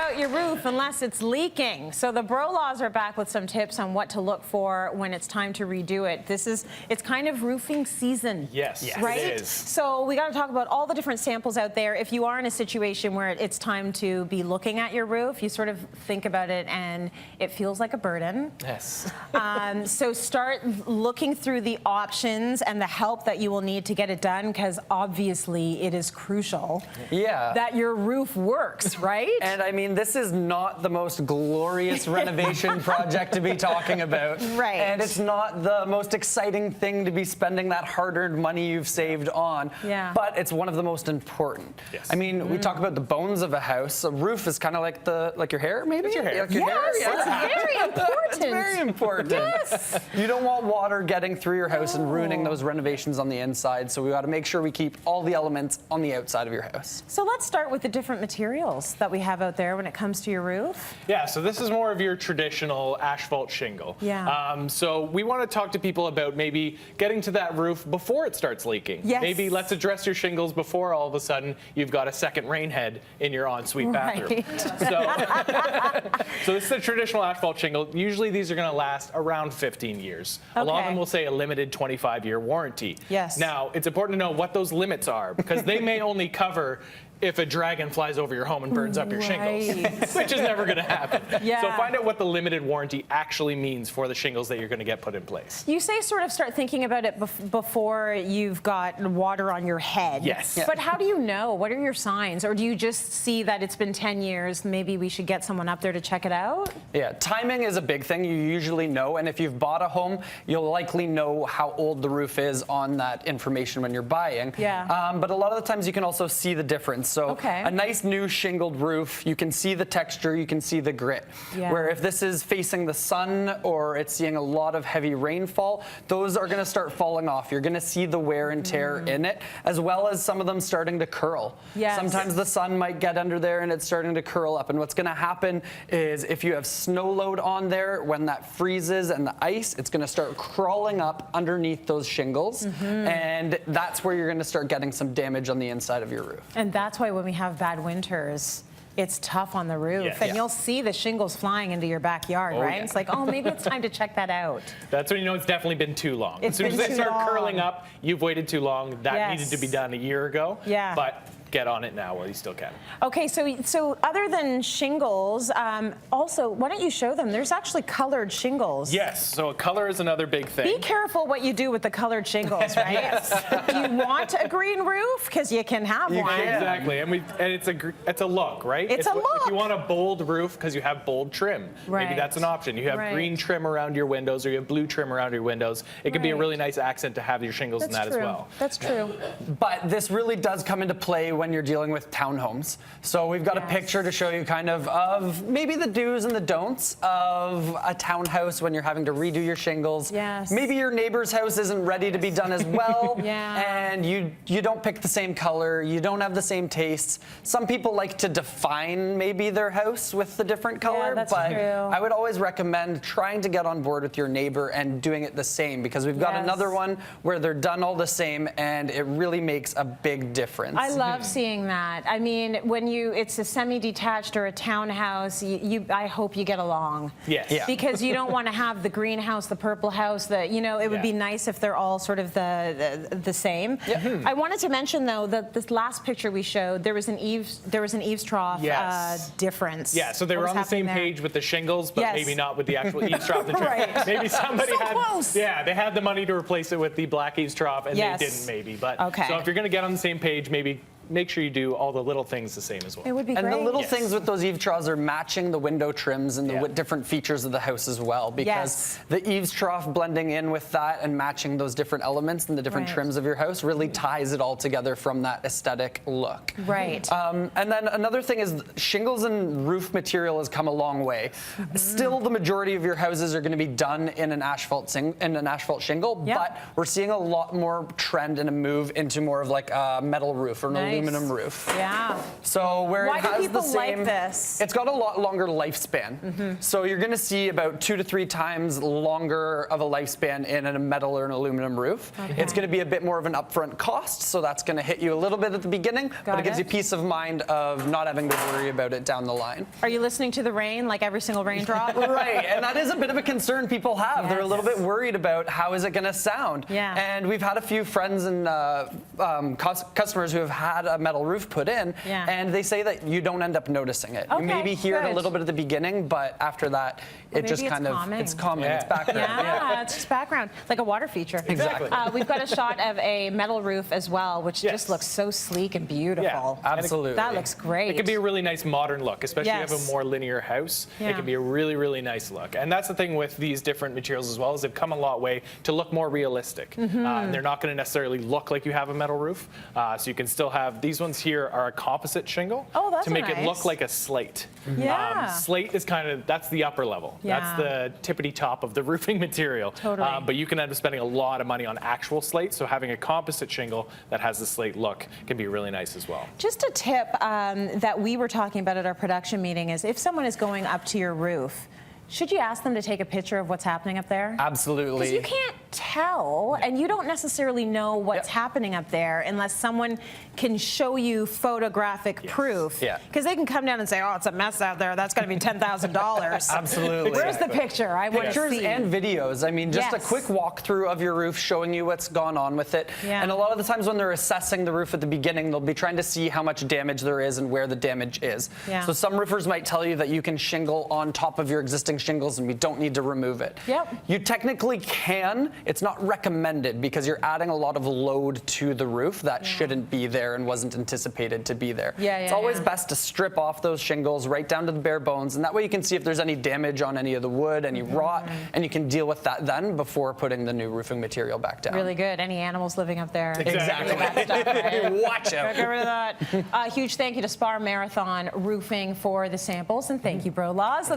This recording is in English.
about your roof unless it's leaking. So the BroLaws are back with some tips on what to look for when it's time to redo it. It's kind of roofing season. Yes, right? it is. So we got to talk about all the different samples out there. If you are in a situation where it's time to be looking at your roof, you sort of think about it and it feels like a burden. Yes. So start looking through the options and the help that you will need to get it done, because obviously it is crucial that your roof works, right? And I mean, this is not the most glorious renovation project to be talking about. Right. And it's not the most exciting thing to be spending that hard-earned money you've saved on. Yeah. But it's one of the most important. Yes. I mean, we talk about the bones of a house. A roof is kind of like your hair, maybe? It's your hair. Like your hair? It's very important. It's very important. Yes. You don't want water getting through your house and ruining those renovations on the inside, so we got to make sure we keep all the elements on the outside of your house. So let's start with the different materials that we have out there when it comes to your roof. Yeah, so this is more of your traditional asphalt shingle. Yeah. So we want to talk to people about maybe getting to that roof before it starts leaking. Yes. Maybe let's address your shingles before all of a sudden you've got a second rain head in your ensuite bathroom. So this is a traditional asphalt shingle. Usually these are going to last around 15 years. A lot of them will say a limited 25-year warranty. Yes. Now, it's important to know what those limits are, because they may only cover if a dragon flies over your home and burns up your shingles, which is never going to happen. Yeah. So find out what the limited warranty actually means for the shingles that you're going to get put in place. You say sort of start thinking about it before you've got water on your head. Yes. But how do you know? What are your signs? Or do you just see that it's been 10 years, maybe we should get someone up there to check it out? Yeah, timing is a big thing. You usually know, and if you've bought a home, you'll likely know how old the roof is on that information when you're buying. Yeah. But a lot of the times you can also see the difference. So a nice new shingled roof, you can see the texture, you can see the grit. Yeah. Where if this is facing the sun or it's seeing a lot of heavy rainfall, those are going to start falling off. You're going to see the wear and tear in it, as well as some of them starting to curl. Yes. Sometimes the sun might get under there and it's starting to curl up. And what's going to happen is if you have snow load on there, when that freezes and the ice, it's going to start crawling up underneath those shingles. And that's where you're going to start getting some damage on the inside of your roof. And that's why when we have bad winters, it's tough on the roof. Yes. And you'll see the shingles flying into your backyard, right? Yeah. It's like, oh, maybe it's time to check that out. That's when you know it's definitely been too long. It's as soon as been they too start long. curling up, you've waited too long. That needed to be done a year ago. Yeah. But get on it now while you still can. Okay, so other than shingles, also, why don't you show them? There's actually colored shingles. Yes, so color is another big thing. Be careful what you do with the colored shingles, right? Do you want a green roof? Because you can have one. Exactly, and it's a look, right? It's a look. If you want a bold roof because you have bold trim, maybe that's an option. You have green trim around your windows, or you have blue trim around your windows. It could be a really nice accent to have your shingles in that as well. That's true. But this really does come into play when you're dealing with townhomes. So we've got a picture to show you kind of maybe the do's and the don'ts of a townhouse when you're having to redo your shingles. Yes. Maybe your neighbor's house isn't ready to be done as well. Yeah. And you don't pick the same color, you don't have the same tastes. Some people like to define maybe their house with the different color, Yeah, that's but true. I would always recommend trying to get on board with your neighbor and doing it the same, because we've got another one where they're done all the same and it really makes a big difference. I love seeing that. I mean, when it's a semi-detached or a townhouse, I hope you get along. Yes. Yeah. Because you don't want to have the greenhouse, the purple house, it would be nice if they're all sort of the same. Yeah. I wanted to mention though that this last picture we showed, there was an Eaves Trough difference. Yeah, so they were on the same page with the shingles, but maybe not with the actual Eaves Trough. Maybe somebody they had the money to replace it with the black Eaves Trough, and they didn't maybe. But so if you're going to get on the same page, maybe make sure you do all the little things the same as well. It would be great. And the little yes. things with those Eaves Troughs are matching the window trims and the different features of the house as well, because the Eaves Trough blending in with that and matching those different elements and the different trims of your house really ties it all together from that aesthetic look. Right. And then another thing is shingles and roof material has come a long way. Still, the majority of your houses are going to be done in an asphalt shingle, but we're seeing a lot more trend and a move into more of like a metal roof or an aluminum roof. Yeah. So where Why it do has people the same, like this? It's got a lot longer lifespan. So you're going to see about 2 to 3 times longer of a lifespan in a metal or an aluminum roof. Okay. It's going to be a bit more of an upfront cost, so that's going to hit you a little bit at the beginning, but it gives you peace of mind of not having to worry about it down the line. Are you listening to the rain, like every single raindrop? Right, and that is a bit of a concern people have. They're a little bit worried about how is it going to sound. Yeah. And we've had a few friends and customers who have had a metal roof put in, and they say that you don't end up noticing it. You maybe hear it a little bit at the beginning, but after that, it just kind of, it's calming, it's background. Yeah, it's just background, like a water feature. Exactly. We've got a shot of a metal roof as well, which just looks so sleek and beautiful. Yeah, absolutely. That looks great. It could be a really nice modern look, especially if you have a more linear house. It can be a really, really nice look. And that's the thing with these different materials as well, is they've come a long way to look more realistic. And they're not going to necessarily look like you have a metal roof. So you can still have, these ones here are a composite shingle to make it look like a slate. Yeah. Slate is kind of, that's the upper level. That's the tippity top of the roofing material. Totally. But you can end up spending a lot of money on actual slate. So having a composite shingle that has the slate look can be really nice as well. Just a tip that we were talking about at our production meeting is if someone is going up to your roof, should you ask them to take a picture of what's happening up there? Absolutely. Because you can't tell, and you don't necessarily know what's happening up there unless someone can show you photographic proof. Because they can come down and say, oh, it's a mess out there. That's going to be $10,000. Absolutely. Where's the picture? I want to Pictures see. and videos. I mean, just a quick walkthrough of your roof showing you what's gone on with it. And a lot of the times when they're assessing the roof at the beginning, they'll be trying to see how much damage there is and where the damage is. So some roofers might tell you that you can shingle on top of your existing shingles and we don't need to remove it. You technically can. It's not recommended because you're adding a lot of load to the roof that shouldn't be there and wasn't anticipated to be there. It's always best to strip off those shingles right down to the bare bones, and that way you can see if there's any damage on any of the wood, any rot, and you can deal with that then before putting the new roofing material back down. Really good. Any animals living up there? Exactly. Stuff, right? Watch out. Get rid of that. Huge thank you to Spar Marathon Roofing for the samples, and thank you, BroLaws.